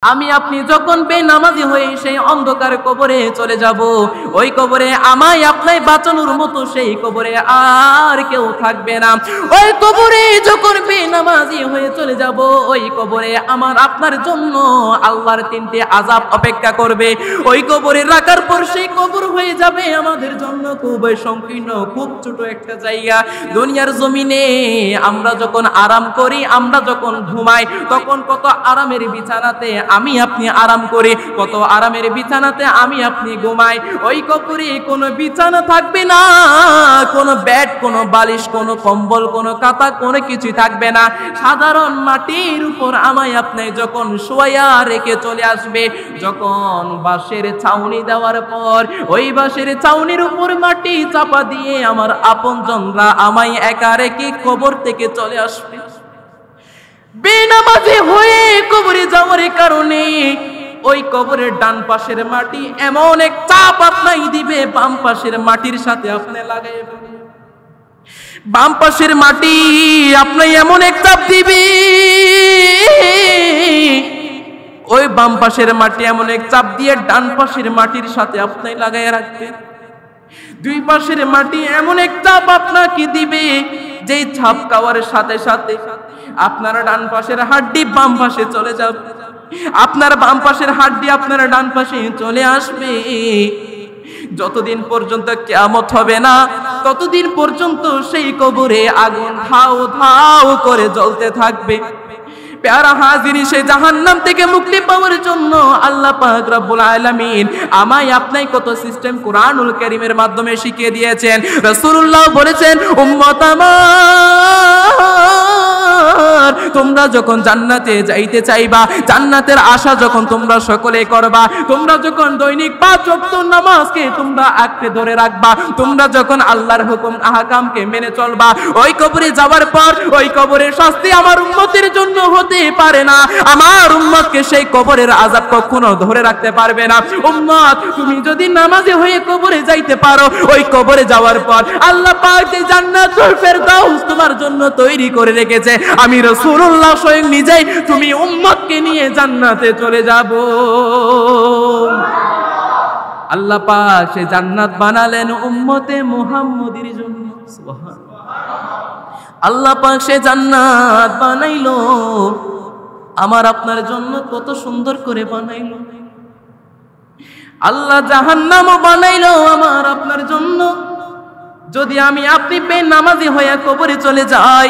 আমি আপনি যখন বেনামাজি হয়ে সেই অন্ধকার কবরে চলে যাব, ওই কবরে আমায় আপনায় বাঁচানোর মতো সেই কবরে আর কেউ থাকবে না। ওই কবরে যখন বেনামাজি হয়ে চলে যাব, ওই কবরে আমার আপনার জন্য আল্লাহর তিনটি আযাব অপেক্ষা করবে। ওই কবরে রাখার পর সেই কবর হয়ে যাবে আমাদের জন্য খুব সংকীর্ণ, খুব ছোট একটা জায়গা। দুনিয়ার জমিনে আমরা যখন আরাম করি, আমরা যখন ঘুমাই, তখন কত আরামের বিছানাতে আমি আপনি আরাম করি, কত আরামের বিছানাতে আমি আপনি ঘুমাই। ওই কবরে কোনো বিছানা থাকবে না, কোনো বেড, কোনো বালিশ, কোনো কম্বল, কোনো কাঁথা, কোনো কিছুই থাকবে না। সাধারণ মাটির উপর আমায় আপনি যখন শোয়া রেখে চলে আসবে, যখন বাঁশের ছাউনি দেওয়ার পর ওই বাঁশের ছাউনির উপর মাটি চাপা দিয়ে আমার আপনজনরা আমায় একা রেখে কবর থেকে চলে আসবে। বেনামাজি হয়ে কবরে যাওয়ার কারণে ওই কবরের ডান পাশের মাটি এমন এক চাপ আপনাই দিবে, বাম পাশের মাটির সাথে আপনি লাগাই, বাম পাশের মাটি আপনাই এমন এক চাপ দিবে, ওই বাম পাশের মাটি এমন এক চাপ দিয়ে ডান পাশের মাটির সাথে আপনি লাগাই রাখবেন। দুই পাশের মাটি এমন এক চাপ আপনাকে দিবে, যেই ছাপ খাওয়ার সাথে সাথে আপনার ডান পাশের হাড্ডি বাম পাশে চলে যাবে, আপনার বাম পাশের হাড্ডি আপনার ডান পাশে চলে আসবে। যতদিন পর্যন্ত কিয়ামত হবে না, ততদিন পর্যন্ত সেই কবরে আগুন ধাউ ধাউ করে জ্বলতে থাকবে। প্যারা হাজিরি, সেই জাহান্নাম থেকে মুক্তি পাওয়ার জন্য আল্লাহ পাক রব্বুল আলামিন আমায় আপনাই কত সিস্টেম কুরআনুল কারীমের মাধ্যমে শিখিয়ে দিয়েছেন। রাসূলুল্লাহ বলেছেন, উম্মত আমার, তোমরা যখন জান্নাতে যাইতে চাইবা, জান্নাতের আশা যখন তোমরা সকলে করবা, তোমরা যখন দৈনিক 5 ওয়াক্ত নামাজকে তোমরা আঁকড়ে ধরে রাখবা, তোমরা যখন আল্লাহর হুকুম আহকামকে মেনে চলবা, ওই কবরে যাওয়ার পর ওই কবরের শাস্তি আমার উম্মতের জন্য হতে পারে না। আমার উম্মতকে সেই কবরের আযাব কখনো ধরে রাখতে পারবে না। উম্মত, তুমি যদি নামাজি হয়ে কবরে যাইতে পারো, ওই কবরে যাওয়ার পর আল্লাহ পাক যে জান্নাতুল ফেরদাউস তোমার জন্য তৈরি করে রেখেছে, আমি রাসূলুল্লাহ স্বয়ং নিজেই তুমি উম্মতকে নিয়ে জান্নাতে চলে যাব। আল্লাহ পাক সে জান্নাত বানালেন উম্মতে মুহাম্মদীর জন্য। সুবহানাল্লাহ। আল্লাহ পাক সে জান্নাত বানাইলো আমার আপনার জন্য, কত সুন্দর করে বানাইলো। আল্লাহ জাহান্নামও বানাইলো আমার আপনার জন্য। যদি আমি আপনি বেনামাজি হয়ে কবরে চলে যাই,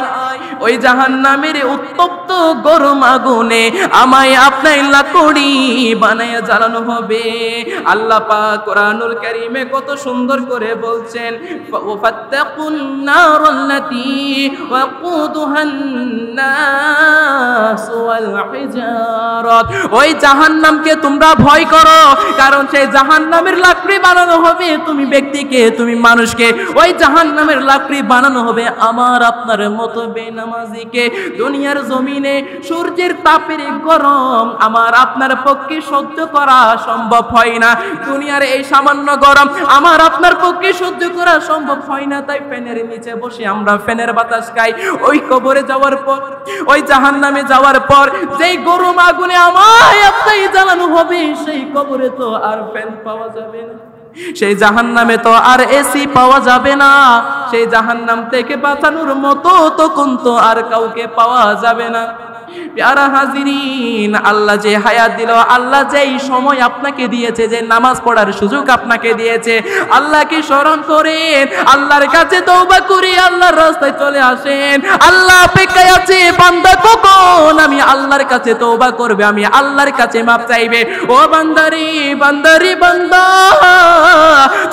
ওই জাহান্নামের উত্তপ্ত গরম আগুনে আমায় আপনাই লাকড়ি বানায়া জ্বালানো হবে। আল্লাহ পাক কোরআনুল কারীমে কত সুন্দর করে বলছেন, ফাত্তাকুন নারাল্লাতী ওয়াকুদুহান নাস ওয়াল হিজারাত। ওই জাহান্নামকে তোমরা ভয় করো, কারণ সেই জাহান্নামের লাকড়ি বানানো হবে তুমি ব্যক্তিকে, তুমি মানুষকে। ওই জাহান্নামের লাকড়ি বানানো হবে আমার আপনার মতো বেনামাজিকে। দুনিয়ার জমিনে সূর্যের তাপের গরম আমার আপনার পক্ষে সহ্য করা সম্ভব হয় না। দুনিয়ার এই সামান্য গরম আমার আপনার পক্ষে সহ্য করা সম্ভব হয় না, তাই ফ্যানের নিচে বসে আমরা ফ্যানের বাতাস খাই। ওই কবরে যাওয়ার পর, ওই জাহান্নামে যাওয়ার পর যেই গরম আগুনে আমায় আপনাই জ্বালানো হবে, সেই কবরে তো আর ফ্যান পাওয়া যাবে না, সেই জাহান্নামে তো আর এসি পাওয়া যাবে না, সেই জাহান্নাম থেকে বাঁচানোর মতো তখন তো আর কাউকে পাওয়া যাবে না। প্যারা হাজিরিন, আল্লাহ যে হায়াত দিল, আল্লাহ যেই সময় আপনাকে দিয়েছে, যে নামাজ পড়ার সুযোগ আপনাকে দিয়েছে, আল্লাহকে স্মরণ করেন, আল্লাহর কাছে তওবা করে আল্লাহর রাস্তায় চলে আসেন। আল্লাহ অপেক্ষায় আছে বান্দা কখন আমি আল্লাহর কাছে তওবা করবে, আমি আল্লাহর কাছে মাপ চাইবে। ও বান্দারে বান্দারে বান্দা,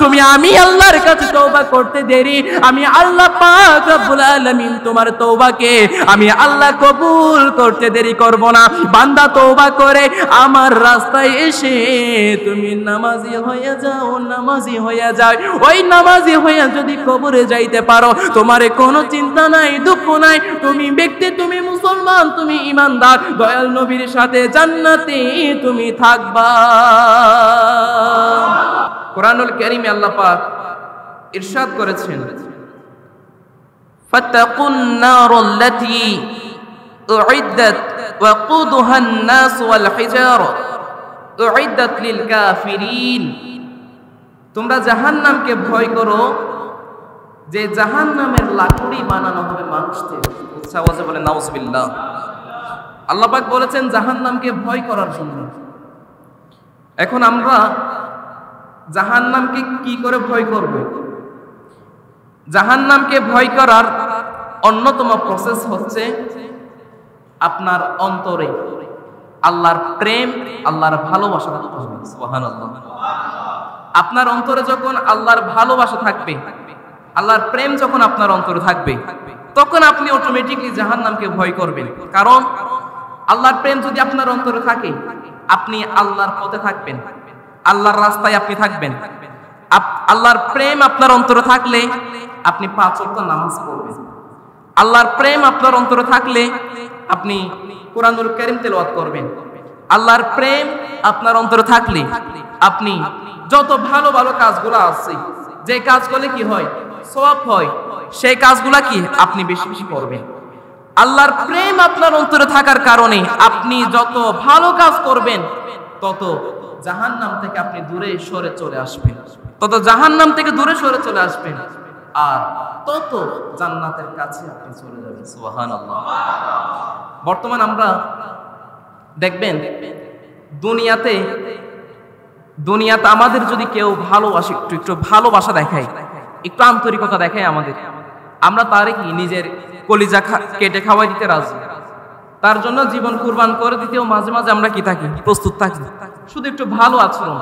তুমি আমি আল্লাহর কাছে তওবা করতে দেরি, আমি আল্লাহ পাক রব্বুল আলামিন তোমার তওবাকে আমি আল্লাহ কবুল করতে দেরি করব না। বান্দা তওবা করে আমার রাস্তায় এসে তুমি নামাজি হয়ে যাও, নামাজি হয়ে যাও। ওই নামাজি হয়ে যদি কবরে যাইতে পারো, তোমার কোনো চিন্তা নাই, দুঃখ নাই, তুমি ব্যক্তি, তুমি মুসলমান, তুমি ঈমানদার, দয়াল নবীর সাথে জান্নাতে তুমি থাকবা। কোরআনুল কারীমে আল্লাহ পাক ইরশাদ করেছেন, ফাত্তাকুন নারাল্লাতী উইদ্দাত ওয়াকুদুহান নাস ওয়াল হিজারা উইদ্দাত লিল কাফিরিন। তোমরা জাহান্নামকে ভয় করো, যে জাহান্নামের লাকড়ি বানানো হবে মানুষদের। উচ্চ আওয়াজে বলে নাউজুবিল্লাহ। আল্লাহ পাক বলেছেন জাহান্নামকে ভয় করার জন্য। এখন আমরা জাহান্নামকে কি করে ভয় করব? জাহান্নামকে ভয় করার অন্যতম প্রসেস হচ্ছে আপনার অন্তরে আল্লাহর প্রেম, আল্লাহর ভালোবাসা থাকতে হবে। সুবহানাল্লাহ। আপনার অন্তরে যখন আল্লাহর ভালোবাসা থাকবে, আল্লাহর প্রেম যখন আপনার অন্তরে থাকবে, তখন আপনি অটোমেটিকলি জাহান্নামকে ভয় করবেন। কারণ আল্লাহর প্রেম যদি আপনার অন্তরে থাকে, আপনি আল্লাহর পথে থাকবেন, আল্লাহর রাস্তায় আপনি থাকবেন। আল্লাহর প্রেম আপনার অন্তরে থাকলে আপনি 5 ওয়াক্ত নামাজ পড়বেন। আল্লাহর প্রেম আপনার অন্তরে থাকলে আপনি কুরআনুল কারীম তেলাওয়াত করবেন। আল্লাহর প্রেম আপনার অন্তরে থাকলে আপনি যত ভালো ভালো কাজগুলো আছে, যে কাজগুলো কি হয় সওয়াব হয়, সেই কাজগুলো কি আপনি বেশি বেশি করবেন। আল্লাহর প্রেম আপনার অন্তরে থাকার কারণে আপনি যত ভালো কাজ করবেন, তত জাহান্নাম থেকে আপনি দূরে সরে চলে আসবেন, তত জাহান্নাম থেকে দূরে সরে চলে আসবেন, আর তত জান্নাতের কাছে আপনি চলে যাবেন। সুবহানাল্লাহ। বর্তমান আমরা দেখবেন দুনিয়াতে আমাদের যদি কেউ ভালোবাসে, একটু ভালোবাসা দেখায়, একটু আন্তরিকতা দেখায় আমাদের, আমরা তারে কি নিজের কলিজা কেটে খাওয়াই দিতে রাজি, তার জন্য জীবন কুরবান করে দিতেও মাঝে মাঝে আমরা কি থাকি, প্রস্তুত থাকি, শুধু একটু ভালো আচরণ,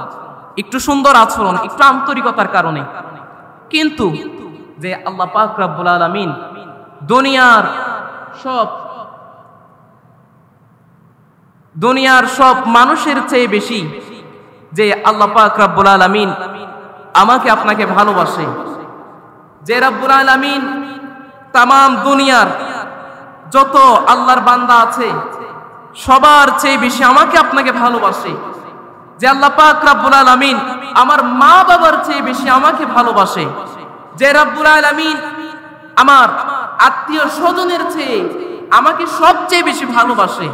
একটু সুন্দর আচরণ, একটু আন্তরিকতার কারণে। কিন্তু যে আল্লাহ পাক রব্বুল আলামিন দুনিয়ার সব মানুষের চেয়ে বেশি যে আল্লাহ পাক রব্বুল আলামিন আমাকে আপনাকে ভালোবাসে, যে রব্বুল আলামিন তামাম দুনিয়ার যত আল্লাহর বান্দা আছে সবার চেয়ে বেশি আমাকে আপনাকে ভালোবাসে, যে আল্লাহ পাক রব্বুল আলামিন আমার মা বাবার চেয়ে বেশি আমাকে ভালোবাসে, যে রব্বুল আলামিন আমার আত্মীয় স্বজনের চেয়ে আমাকে সবচেয়ে বেশি ভালোবাসে,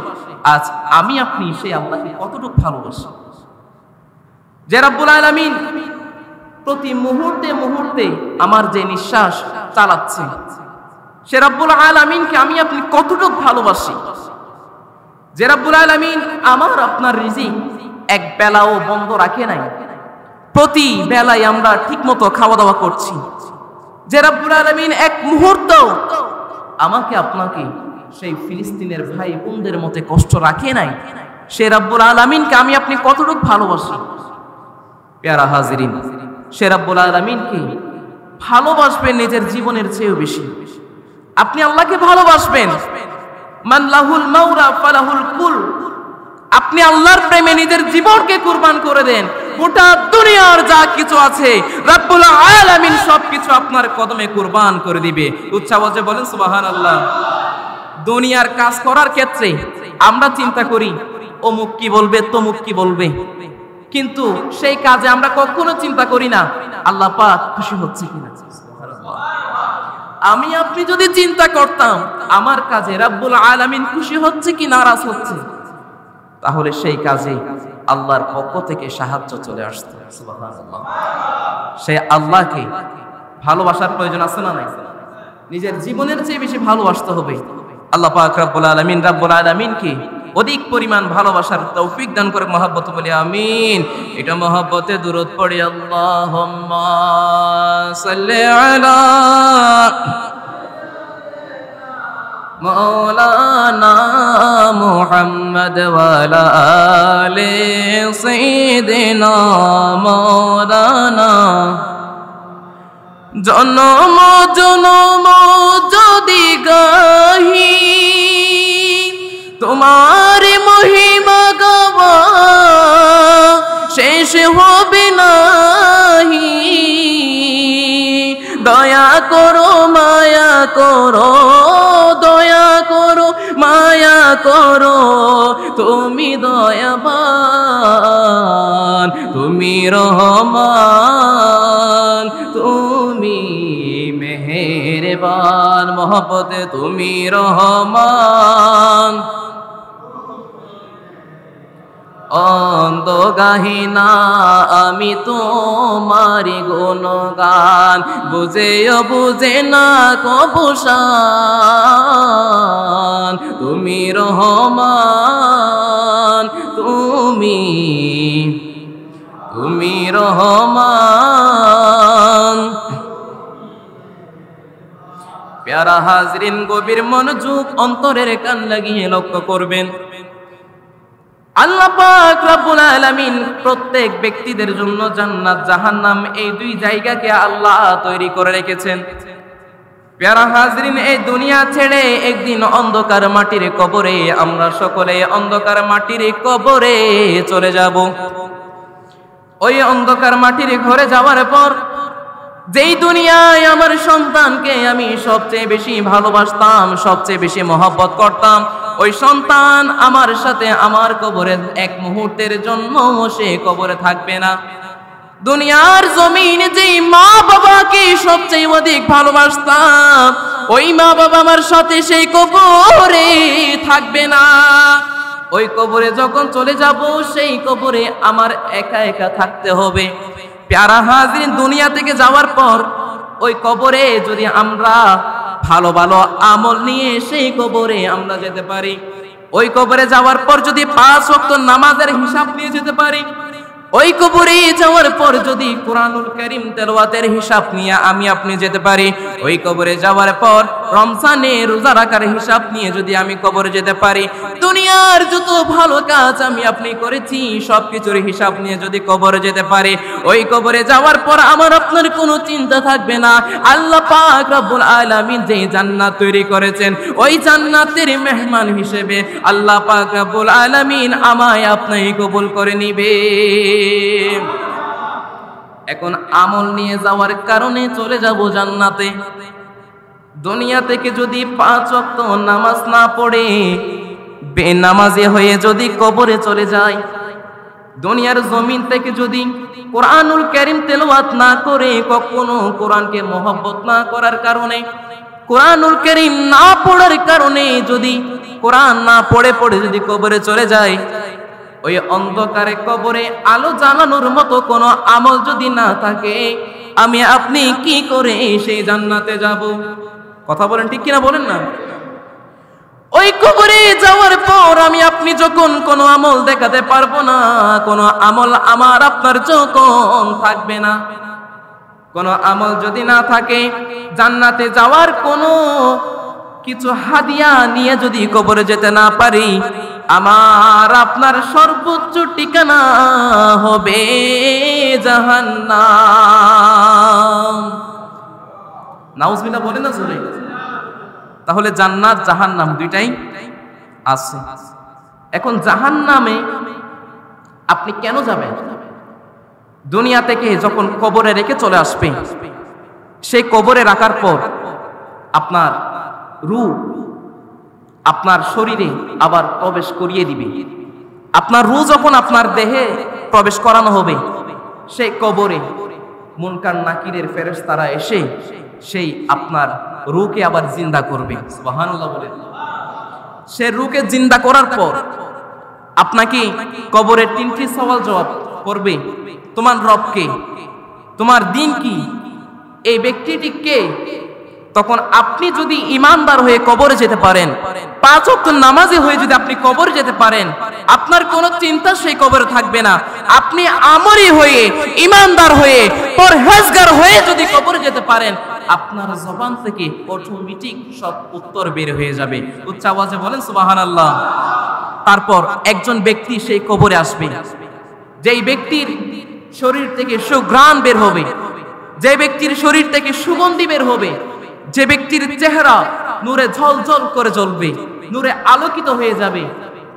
আজ আমি আপনি সেই আল্লাহকে কতটুকু ভালোবাসি। যে রব্বুল আলামিন প্রতি মুহূর্তে মুহূর্তে আমার যে নিঃশ্বাস চালাচ্ছে, সে রব্বুল আলামিনকে আমি আপনি কতটুকু ভালোবাসি। যে রব্বুল আলামিন আমার আপনার রিজিক এক বেলাও বন্ধ রাখে নাই, প্রতি বেলায় আমরা ঠিকমতো খাওয়া দাওয়া করছি। যে রব্বুল আলামিন এক মুহূর্ত আমাকে আপনাকে সেই ফিলিস্তিনের ভাই বোনদের মতে কষ্ট রাখে নাই, সে রব্বুল আলামিনকে আমি আপনি কতটুকু ভালোবাসি। প্যারা হাজিরিন, সে রব্বুল আলামিনকে ভালোবাসবেন নিজের জীবনের চেয়েও বেশি। আপনি আল্লাহকে ভালোবাসবেন, মান লাহুল মাওলা ফালাহুল কুল। আপনি আল্লাহর প্রেমে নিজের জীবনকে কুরবান করে দেন, গোটা দুনিয়ার যা কিছু আছে রব্বুল আলামিন সবকিছু আপনার কদমে কুরবান করে দিবে। উচ্চ আওয়াজে বলেন সুবহানাল্লাহ। দুনিয়ার কাজ করার ক্ষেত্রে আমরা চিন্তা করি অমুক কি বলবে, তমুক কি বলবে, কিন্তু সেই কাজে আমরা কখনো চিন্তা করি না আল্লাহ পাক খুশি হচ্ছে কিনা। আমি আপনি যদি চিন্তা করতাম আমার কাজে রব্বুল আলামিন খুশি হচ্ছে কি নারাজ হচ্ছে, তাহলে সেই কাজে আল্লাহর পক্ষ থেকে সাহায্য চলে আসতো। সুবহানাল্লাহ। সেই আল্লাহকে ভালোবাসার প্রয়োজন আছে না নাই? নিজের জীবনের চেয়ে বেশি ভালোবাসতে হবে। আল্লাহ পাক রব্বুল আলামিনকে অধিক পরিমাণ ভালোবাসার তৌফিক দান করে মহব্বত বলি আমিন। এটা মহব্বতে দুরূদ পড়ি আল্লাহুম্মা সাল্লি আলা মাওলানা মুহাম্মদ ওয়া আলা আলি সাইয়্যিদিনা মাওলানা। জনম জনম যদি গাহি তোমার মহিমা গাওয়া শেষ হবে নাহি। দয়া করো মায়া করো, দয়া করো মায়া করো, তুমি দয়াবান, তুমি রহমান, তুমি মেহেরবান। মহব্বতে তুমি রহমান, অন্ধ গাহিনা আমি তোমারি গুণগান, বুঝেও বুঝে না কবুশান, তুমি রহমান, তুমি রহমান। প্যারা হাজরিন, গভীর মনোযোগ অন্তরের কান লাগিয়ে লক্ষ্য করবেন। আল্লাহ পাক রব্বুল আলামিন প্রত্যেক ব্যক্তিদের জন্য জান্নাত জাহান্নাম এই দুই জায়গাকে আল্লাহ তৈরি করে রেখেছেন। প্যারা হাজরিন, এই দুনিয়া ছেড়ে একদিন অন্ধকার মাটির কবরে আমরা সকলে অন্ধকার মাটির কবরে চলে যাব। ওই অন্ধকার মাটির ঘরে যাওয়ার পর যেই দুনিয়ায় আমার সন্তানকে আমি সবচেয়ে বেশি ভালোবাসতাম, সবচেয়ে বেশি মহব্বত করতাম, ওই সন্তান আমার সাথে আমার কবরে এক মুহূর্তের জন্য সে কবরে থাকবে না। দুনিয়ার জমিনে যেই মা বাবাকে সবচেয়ে অধিক ভালোবাসতাম, ওই মা বাবা আমার সাথে সেই কবরে থাকবে না। ওই কবরে যখন চলে যাব, সেই কবরে আমার একা একা থাকতে হবে। প্যারা হাজরিন, দুনিয়া থেকে যাওয়ার পর ওই কবরে যদি আমরা ভালো ভালো আমল নিয়ে সেই কবরে আমরা যেতে পারি, ওই কবরে যাওয়ার পর যদি 5 ওয়াক্ত নামাজের হিসাব নিয়ে যেতে পারি, ওই কবরে যাওয়ার পর যদি কুরআনুল কারীম তেলাওয়াতের হিসাব নিয়ে আমি আপনি যেতে পারি, ওই কবরে যাওয়ার পর রমজানে রোজা রাখার হিসাব নিয়ে যদি আমি কবরে যেতে পারি, দুনিয়ার যত ভালো কাজ আমি আপনি করেছি সবকিছুর হিসাব নিয়ে যদি কবরে যেতে পারি, ওই কবরে যাওয়ার পর আমার আপনার কোনো চিন্তা থাকবে না। আল্লাহ পাক রব্বুল আলামিন যে জান্নাত তৈরি করেছেন, ওই জান্নাতের মেহমান হিসেবে আল্লাহ পাক রব্বুল আলামিন আমায় আপনাকে কবুল করে নিবে। এখন আমল নিয়ে যাওয়ার কারণে চলে যাব জান্নাতে। দুনিয়া থেকে যদি 5 ওয়াক্ত নামাজ না পড়ে বেনামাজি হয়ে যদি কবরে চলে যায়, দুনিয়ার জমিন থেকে যদি কুরআনুল কারীম তেলাওয়াত না করে, কখনো কোরআনকে মহব্বত না করার কারণে, কুরআনুল কারীম না পড়ার কারণে যদি কোরআন না পড়ে যদি কবরে চলে যায়, ওই অন্ধকারে কবরে আলো জ্বালানোর মতো কোনো আমল যদি না থাকে, আমি আপনি কি করে সেই জান্নাতে যাব? কথা বলেন ঠিক কিনা বলেন না? ওই কবরে যাওয়ার পর আমি আপনি যখন কোনো আমল দেখাতে পারবো না, কোনো আমল আমার আপনার যখন থাকবে না, কোনো আমল যদি না থাকে, জান্নাতে যাওয়ার কোনো কিছু হাদিয়া নিয়ে যদি কবরে যেতে না পারি, আমার আপনার সর্বোচ্চ ঠিকানা হবে জাহান্নাম। নাউজুবিল্লাহ বলেন না জোরে? তাহলে জান্নাত জাহান্নাম দুইটাই আছে। এখন জাহান্নামে আপনি কেন যাবেন? দুনিয়া থেকে যখন কবরে রেখে চলে আসবে, সেই কবরে রাখার পর আপনার রূহ আপনার শরীরে আবার প্রবেশ করিয়ে দিবে। আপনার রূহ যখন আপনার দেহে প্রবেশ করানো হবে, সেই কবরে মুনকার নাকিরের ফেরেশতারা এসে সেই আপনার রূহকে আবার জিন্দা করবে। সুবহানাল্লাহ বলেন। সে রূহকে জিন্দা করার পর আপনাকে কবরের 3টি সওয়াল জবাব করবে। তোমার রব কে? তোমার দিন কি? এই ব্যক্তিটি কে? তখন আপনি যদি ইমানদার হয়ে কবরে যেতে পারেন, 5 ওয়াক্ত নামাজি হয়ে যদি আপনি কবরে যেতে পারেন, আপনার কোনো চিন্তা সেই কবরে থাকবে না। আপনি আমরি হয়ে, ইমানদার হয়ে, পরহেজগার হয়ে যদি কবরে যেতে পারেন, আপনার জবান থেকে অটোমেটিক সব উত্তর বের হয়ে যাবে। উচ্চ আওয়াজে বলেন সুবহানাল্লাহ। তারপর একজন ব্যক্তি সেই কবরে আসবে, যেই ব্যক্তির শরীর থেকে সুঘ্রাণ বের হবে, যে ব্যক্তির শরীর থেকে সুগন্ধি বের হবে, যে ব্যক্তির চেহারা নূরে ঝলঝল করে জ্বলবে, নূরে আলোকিত হয়ে যাবে।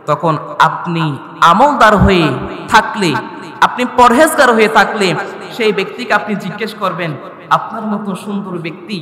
তখন আপনি আমলদার হয়ে থাকলে, আপনি পরহেজগার হয়ে থাকলে, সেই ব্যক্তিকে আপনি জিজ্ঞেস করবেন, আপনার মতো সুন্দর ব্যক্তি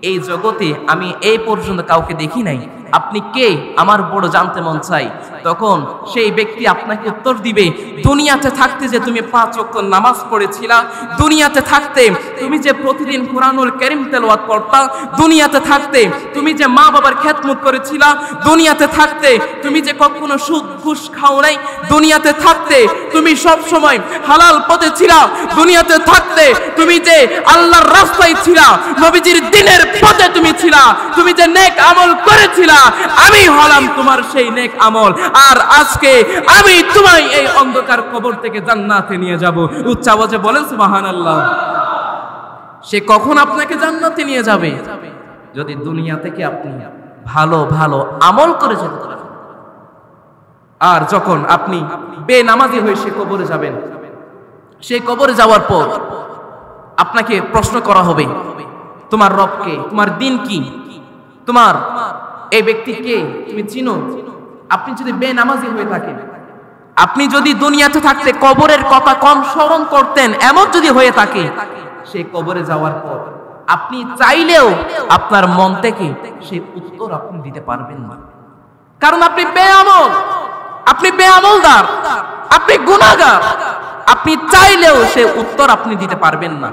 এই জগতে আমি এই পর্যন্ত কাউকে দেখি নাই, আপনি কে, আমার বড় জানতে মন চাই। তখন সেই ব্যক্তি আপনাকে উত্তর দিবে, দুনিয়াতে থাকতে যে তুমি 5 ওয়াক্ত নামাজ পড়েছিলা, দুনিয়াতে থাকতে তুমি যে প্রতিদিন কুরআনুল কারীম তেলাওয়াত করতা, দুনিয়াতে থাকতে তুমি যে মা বাবার খেদমত করেছিলা, দুনিয়াতে থাকতে তুমি যে কখনো সুদ ঘুষ খাও নাই, দুনিয়াতে থাকতে তুমি সব সময় হালাল পথে ছিলা, দুনিয়াতে থাকতে তুমি যে আল্লাহর রাস্তায় ছিলা, নবীজির দ্বীনের পথে তুমি ছিলা, তুমি যে নেক আমল করেছিলা, আমি হলাম তোমার সেই নেক আমল। আর আজকে আমি তোমায় এই অন্ধকার কবর থেকে জান্নাতে নিয়ে যাব। উচ্চ আওয়াজে বলেন সুবহানাল্লাহ। সে কখন আপনাকে জান্নাতে নিয়ে যাবে? যদি দুনিয়া থেকে আপনি ভালো ভালো আমল করে যেতে পারেন। আর যখন আপনি বেনামাজি হয়ে সে কবরে যাবেন, সেই কবরে যাওয়ার পর আপনাকে প্রশ্ন করা হবে, তোমার রব কে, তোমার দিন কি, তোমার এই ব্যক্তি কে, তুমি চিনো? আপনি যদি বেনামাজি হয়ে থাকেন, আপনি যদি দুনিয়াতে থাকতে কবরের কথা কম স্মরণ করতেন, এমন যদি হয়ে থাকে, সেই কবরে যাওয়ার পর আপনি চাইলেও আপনার মন থেকে সেই উত্তর আপনি দিতে পারবেন না। কারণ আপনি বেআমল, আপনি বেআমলদার, আপনি গুনাহগার। আপনি চাইলেও সে উত্তর আপনি দিতে পারবেন না।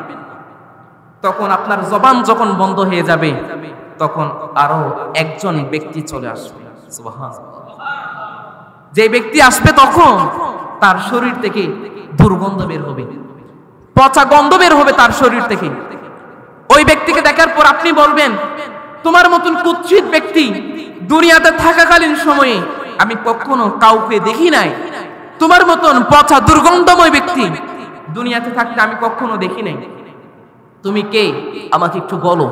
তখন আপনার জবান যখন বন্ধ হয়ে যাবে, তখন আরো একজন ব্যক্তি চলে আসবে। সুবহানাল্লাহ। যে ব্যক্তি আসবে তখন তার শরীর থেকে দুর্গন্ধ বের হবে, পচা গন্ধ বের হবে তার শরীর থেকে। ওই ব্যক্তিকে দেখার পর আপনি বলবেন, তোমার মতন কুৎসিত ব্যক্তি দুনিয়াতে থাকাকালীন সময়ে আমি কখনো কাউকে দেখি নাই, তোমার মতন পচা দুর্গন্ধময় ব্যক্তি দুনিয়াতে থাকতে আমি কখনো দেখি নাই, তুমি কে আমাকে একটু বলো।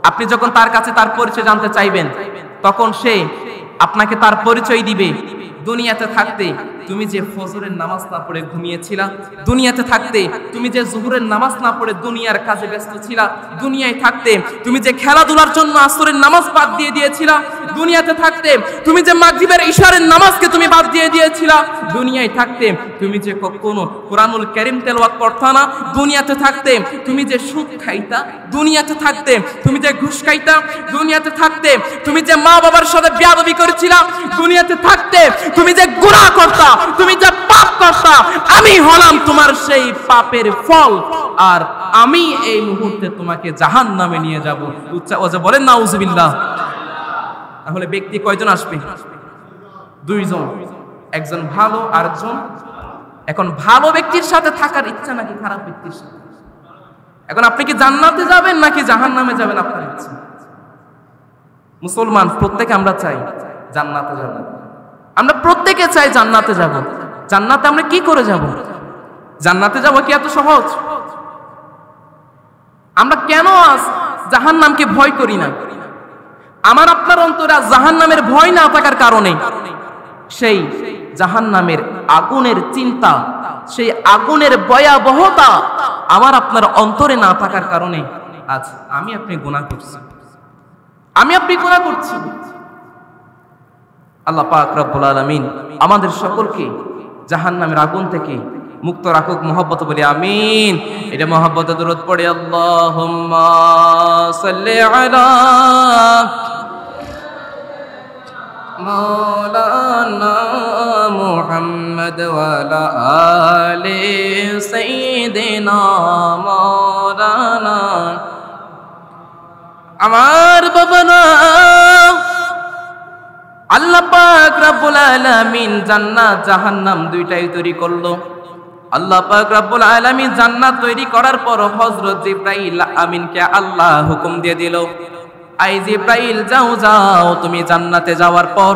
আপনি যখন তার কাছে তার পরিচয় জানতে চাইবেন, তখন সে আপনাকে তার পরিচয় দিবে। দুনিয়াতে থাকতে তুমি যে ফজরের নামাজ না পড়ে ঘুমিয়েছিলা, দুনিয়াতে থাকতে তুমি যে জোহরের নামাজ না পড়ে দুনিয়ার কাজে ব্যস্ত ছিলা, দুনিয়ায় থাকতে তুমি যে খেলাধুলার জন্য আসরের নামাজ বাদ দিয়ে দিয়েছিলা, দুনিয়াতে থাকতে তুমি যে মাগরিবের ইশারের নামাজকে তুমি বাদ দিয়ে দিয়েছিলা, দুনিয়ায় থাকতে তুমি যে কখনো কুরআনুল কারীম তেলাওয়াত করতা না, দুনিয়াতে থাকতে তুমি যে সুদ খাইতা, দুনিয়াতে থাকতে তুমি যে ঘুষ খাইতা, দুনিয়াতে থাকতে তুমি যে মা বাবার সাথে বেয়াদবি করেছিলা, দুনিয়াতে থাকতে তুমি যে গুনাহ করতা, তুমি যে পাপ করতা, আমি হলাম তোমার সেই পাপের ফল। আর আমি এই মুহূর্তে তোমাকে জাহান্নামে নিয়ে যাব। উচ্চ আওয়াজে বলেন নাউজুবিল্লাহ। তাহলে ব্যক্তি কয়জন আসবে? দুইজন, একজন ভালো আর একজন। এখন ভালো ব্যক্তির সাথে থাকার ইচ্ছা নাকি খারাপ ব্যক্তির সাথে? এখন আপনি কি জান্নাতে যাবেন নাকি জাহান্নামে যাবেন আপনার ইচ্ছা? মুসলমান প্রত্যেকে আমরা চাই জান্নাতে যাব, আমরা প্রত্যেকে চাই জান্নাতে যাব। জান্নাতে আমরা কি করে যাব? জান্নাতে যাব কি এত সহজ? আমরা কেন আজ জাহান্নামকে ভয় করি না? আমার আপনার অন্তরে জাহান্নামের ভয় না থাকার কারণে, সেই জাহান্নামের আগুনের চিন্তা, সেই আগুনের ভয়াবহতা আমার আপনার অন্তরে না থাকার কারণে আজ আমি আপনি গুনাহ করছি, আমি আপনি গুনাহ করছি। আল্লাহ পাক রব্বুল আলামিন আমাদের সকলকে জাহান্নামের আগুন থেকে মুক্ত রাখুক। মহব্বত বলি আমিন। এটা মহব্বতে দরুদ পড়ে আল্লাহুম্মা সাল্লি আলা মাওলানা মুহাম্মদ ওয়া আলা আলি সাইয়্যিদিনা মাওলানা। আমার বাবারা, আল্লাহ পাক রব্বুল আলামিন জান্নাত জাহান্নাম দুইটাই তৈরি করলো। আল্লাহ পাক রব্বুল আলামিন জান্নাত তৈরি করার পর হযরত জিবরাইল আমিনকে আল্লাহ হুকুম দিয়ে দিল, আই জিবরাইল যাও যাও, তুমি জান্নাতে যাওয়ার পর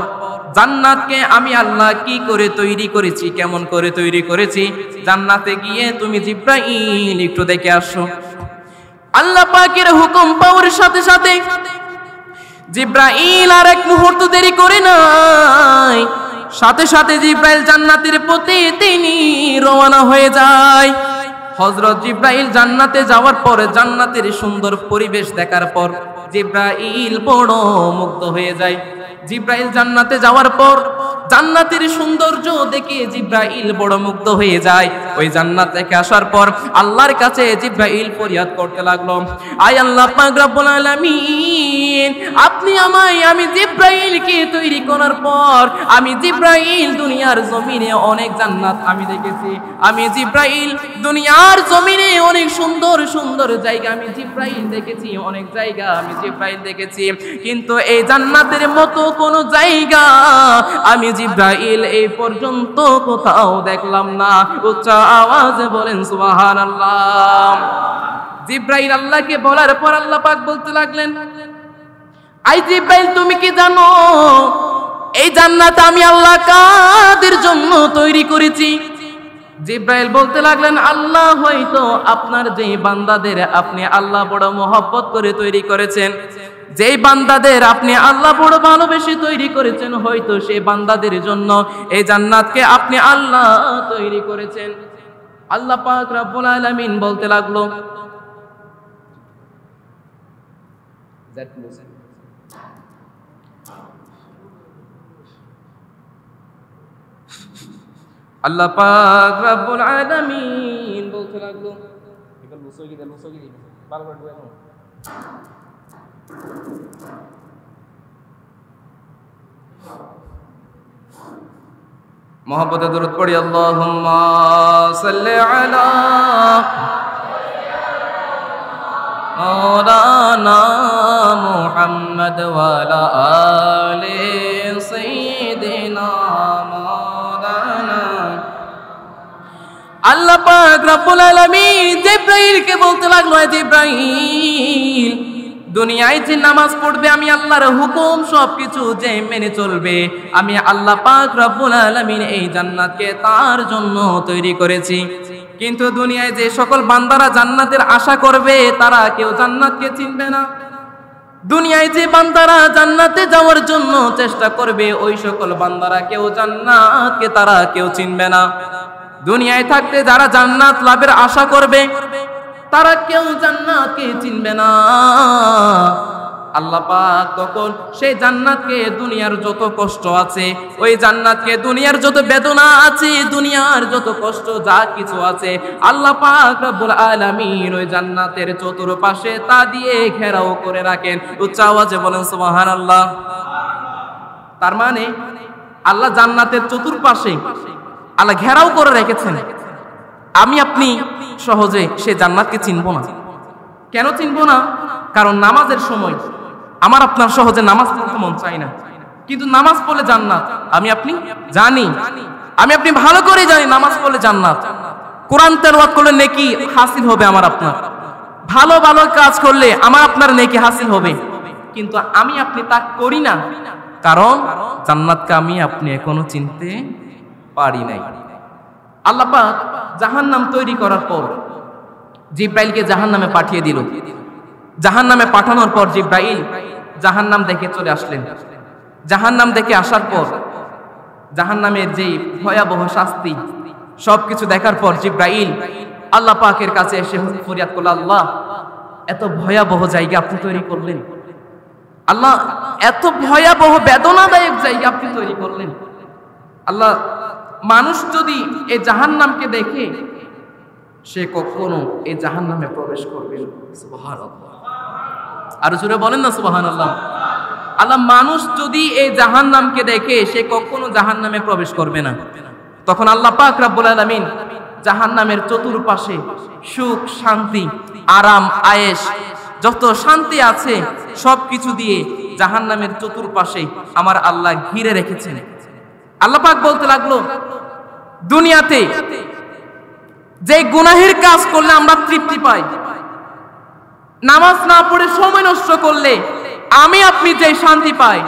জান্নাতকে আমি আল্লাহ কি করে তৈরি করেছি, কেমন করে তৈরি করেছি, জান্নাতে গিয়ে তুমি জিবরাইল একটু দেখে আসো। আল্লাহ পাকের হুকুম পাওয়ার সাথে সাথে জিবরাইল আর এক মুহূর্ত দেরি করে নাই, সাথে সাথে জিবরাইল জান্নাতের পথে তিনি রওনা হয়ে যায়। হযরত জিবরাইল জান্নাতে যাওয়ার পর জান্নাতের সুন্দর পরিবেশ দেখার পর জিবরাইল বড় মুগ্ধ হয়ে যায়। জিবরাইল জান্নাতে যাওয়ার পর জান্নাতের সৌন্দর্য দেখে জিবরাইল বড় মুগ্ধ হয়ে যায়। ওই জান্নাত থেকে আসার পর আল্লাহর কাছে জিব্রাইল ফরিয়াদ করতে লাগলো, আয় আল্লাহ পাক রব্বুল আলামিন, আপনি আমায়, আমি জিব্রাইলকে তৈরি করার পর আমি জিব্রাইল দুনিয়ার জমিনে অনেক জান্নাত আমি দেখেছি, আমি জিব্রাইল দুনিয়ার জমিনে অনেক সুন্দর সুন্দর জায়গা আমি জিব্রাইল দেখেছি, অনেক জায়গা আমি জিব্রাইল দেখেছি, কিন্তু এই জান্নাতের মতো কোন জায়গা আমি জিব্রাইল এই পর্যন্ত কোথাও দেখলাম না। উচ্চ আওয়াজে বলেন সুবহানাল্লাহ। জিব্রাইল আল্লাহকে বলার পর আল্লাহ পাক বলতে লাগলেন, আই জিব্রাইল, তুমি কি জানো এই জান্নাত আমি আল্লাহ কাদের জন্য তৈরি করেছি? জিব্রাইল বলতে লাগলেন, আল্লাহ হয়তো আপনার যেই বান্দাদের আপনি আল্লাহ বড় মহব্বত করে তৈরি করেছেন, যেই বান্দাদের আপনি আল্লাহ বড় ভালোবেসে তৈরি করেছেন, হয়তো সেই বান্দাদের জন্য এই জান্নাতকে আপনি আল্লাহ তৈরি করেছেন। আল্লাহ পাক রব্বুল আলামিন বলতে লাগলো, আল্লাহ পাক রব্বুল আলামিন বলতে লাগলো, মোহাম্মদে দরুদ পড়ি, আল্লাহুম্মা সাল্লি আলা মাওলানা মুহাম্মদ ওয়া আলা আলি সাইয়্যিদিনা মাওলানা। আল্লাহ পাক রব্বুল আলামিন জিব্রাইলকে বলতে লাগলো, জিব্রাইল, দুনিয়ায় যে নামাজ পড়বে, আমি আল্লাহর হুকুম সবকিছু যে মেনে চলবে, আমি আল্লাহ পাক রব্বুল আলামিন এই জান্নাতকে তার জন্য তৈরি করেছি। কিন্তু দুনিয়ায় যে সকল বান্দারা জান্নাতের আশা করবে, তারা কেউ জান্নাতকে চিনবে না। দুনিয়ায় যে বান্দারা জান্নাতে যাওয়ার জন্য চেষ্টা করবে, ওই সকল বান্দারা কেউ জান্নাতকে তারা কেউ চিনবে না। দুনিয়ায় থাকতে যারা জান্নাত লাভের আশা করবে, তারা কেউ জান্নাতকে চিনবে না। আল্লাহ পাক তখন সেই জান্নাতকে, দুনিয়ার যত কষ্ট আছে, ওই জান্নাতকে দুনিয়ার যত বেদনা আছে, দুনিয়ার যত কষ্ট যা কিছু আছে, আল্লাহ পাক রব্বুল আলামিন ওই জান্নাতের চতুর্পাশে তা দিয়ে ঘেরাও করে রাখেন। উচ্চ আওয়াজে বলেন সুবহানাল্লাহ। তার মানে আল্লাহ জান্নাতের চতুর্পাশে আল্লাহ ঘেরাও করে রেখেছেন। আমি আপনি সহজে সে জান্নাতকে চিনব না। কেন চিনব না? কারণ নামাজের সময় আমার আপনার সহজে নামাজ পড়তে মন চাই না, কিন্তু নামাজ পড়লে জান্নাত আমি আপনি জানি, আমি আপনি ভালো করে জানি নামাজ পড়লে জান্নাত। কোরআন তেলাওয়াত করলে নেকি হাসিল হবে আমার আপনার, ভালো ভালো কাজ করলে আমার আপনার নেকি হাসিল হবে, কিন্তু আমি আপনি তা করি না, কারণ জান্নাতকে আমি আপনি এখনো চিনতে পারি নাই। আল্লাহ পাক জাহান্নাম তৈরি করার পর জিব্রাইলকে জাহান্নামে পাঠিয়ে দিল। জাহান্নামে পাঠানোর পর জিব্রাইল জাহান্নাম দেখে চলে আসলেন। জাহান্নাম দেখে আসার পর জাহান্নামের যে ভয়াবহ শাস্তি সবকিছু দেখার পর জিব্রাইল আল্লাহ পাকের কাছে এসে ফরিয়াদ করল, আল্লাহ, এত ভয়াবহ জায়গা আপনি তৈরি করলেন, আল্লাহ, এত ভয়াবহ বেদনাদায়ক জায়গা আপনি তৈরি করলেন। আল্লাহ, মানুষ যদি এই জাহান্নামকে দেখে সে কখনো এই জাহান্নামে প্রবেশ করবে না। সুবহানাল্লাহ, আর জোরে বলেন না সুবহানাল্লাহ। আল্লাহ, মানুষ যদি এই জাহান্নামকে দেখে সে কখনো জাহান্নামে প্রবেশ করবে না। তখন আল্লাহ পাক রব্বুল আলামিন জাহান্নামের চতুর্পাশে সুখ, শান্তি, আরাম, আয়েশ, যত শান্তি আছে সবকিছু দিয়ে জাহান্নামের চতুর্পাশে আমার আল্লাহ ঘিরে রেখেছেন। আল্লাহ পাক বলতে লাগলো, দুনিয়াতে যে গুনাহের কাজ করলে আমরা তৃপ্তি পাই, নামাজ না পড়ে সময় নষ্ট করলে আমি আপনি যে শান্তি পাই,